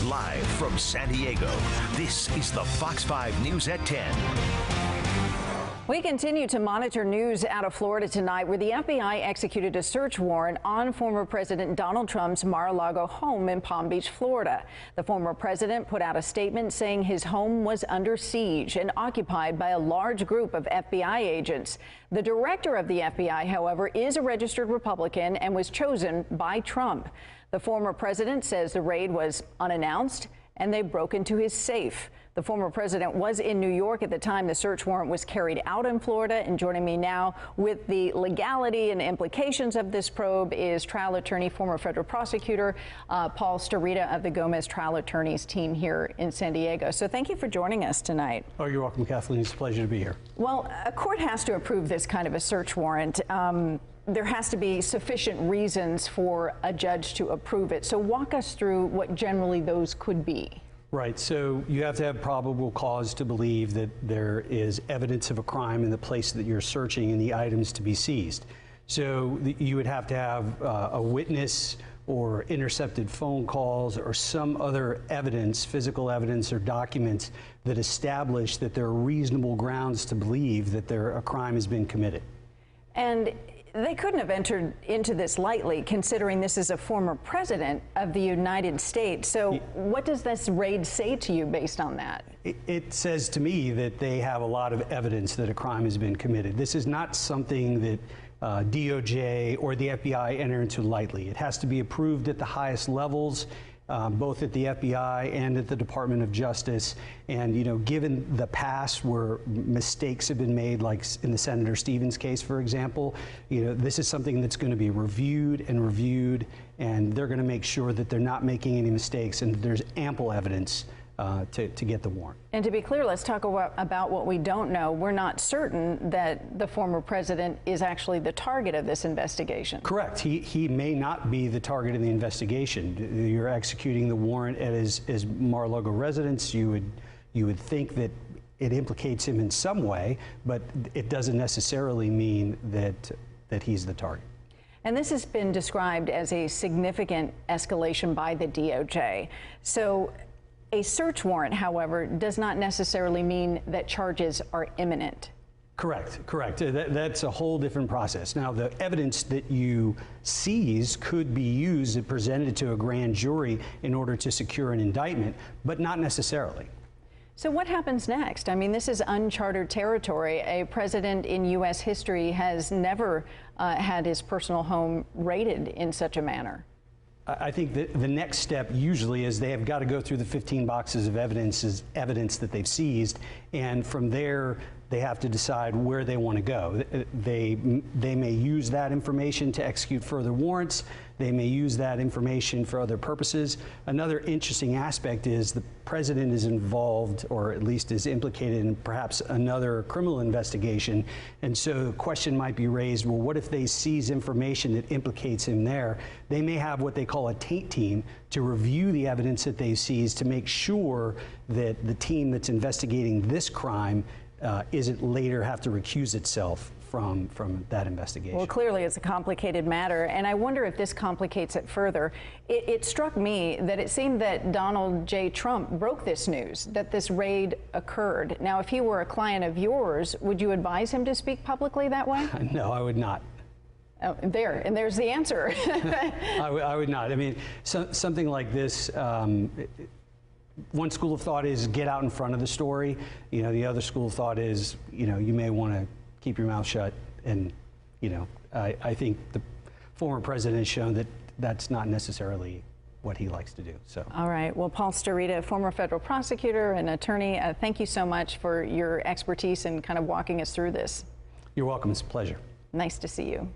Live from San Diego, this is the Fox 5 News at 10. We continue to monitor news out of Florida tonight, where the FBI executed a search warrant on former President Donald Trump's Mar-a-Lago home in Palm Beach, Florida. The former president put out a statement saying his home was under siege and occupied by a large group of FBI agents. The director of the FBI, however, is a registered Republican and was chosen by Trump. The former president says the raid was unannounced and they broke into his safe. The former president was in New York at the time the search warrant was carried out in Florida. And joining me now with the legality and implications of this probe is trial attorney, former federal prosecutor Paul Starita of the Gomez Trial Attorneys team here in San Diego. So thank you for joining us tonight. Oh, you're welcome, Kathleen. It's a pleasure to be here. Well, a court has to approve this kind of a search warrant. There has to be sufficient reasons for a judge to approve it. So walk us through what generally those could be. Right. So you have to have probable cause to believe that there is evidence of a crime in the place that you're searching and the items to be seized. So you would have to have a witness or intercepted phone calls or some other evidence, physical evidence or documents that establish that there are reasonable grounds to believe that a crime has been committed. And they couldn't have entered into this lightly, considering this is a former president of the United States. So what does this raid say to you based on that? It says to me that they have a lot of evidence that a crime has been committed. This is not something that DOJ or the FBI enter into lightly. It has to be approved at the highest levels, both at the FBI and at the Department of Justice. And, you know, given the past where mistakes have been made, like in the Senator Stevens case, for example, you know, this is something that's going to be reviewed, and they're going to make sure that they're not making any mistakes and that there's ample evidence to get the warrant. And to be clear, let's talk about what we don't know. We're not certain that the former president is actually the target of this investigation. Correct. He may not be the target of the investigation. You're executing the warrant at his Mar-a-Lago residence. You would think that it implicates him in some way, but it doesn't necessarily mean that he's the target. And this has been described as a significant escalation by the DOJ. So a search warrant, however, does not necessarily mean that charges are imminent. Correct. That's a whole different process. Now, the evidence that you seize could be used and presented to a grand jury in order to secure an indictment, but not necessarily. So what happens next? I mean, this is uncharted territory. A president in U.S. history has never had his personal home raided in such a manner. I think that the next step usually is they have got to go through the 15 boxes of evidence that they've seized, and from there they have to decide where they want to go. They may use that information to execute further warrants. They may use that information for other purposes. Another interesting aspect is the president is involved, or at least is implicated in perhaps another criminal investigation. And so the question might be raised, well, what if they seize information that implicates him there? They may have what they call a taint team to review the evidence that they seized to make sure that the team that's investigating this crime isn't later have to recuse itself from that investigation. Well, clearly it's a complicated matter, and I wonder if this complicates it further. It struck me that it seemed that Donald J. Trump broke this news, that this raid occurred. Now, if he were a client of yours, would you advise him to speak publicly that way? No, I would not. Oh, there's the answer. I would not. I mean, something like this, one school of thought is get out in front of the story. You know, the other school of thought is, you know, you may want to keep your mouth shut. And, you know, I think the former president has shown that that's not necessarily what he likes to do. So. All right. Well, Paul Starita, former federal prosecutor and attorney, thank you so much for your expertise and kind of walking us through this. You're welcome. It's a pleasure. Nice to see you.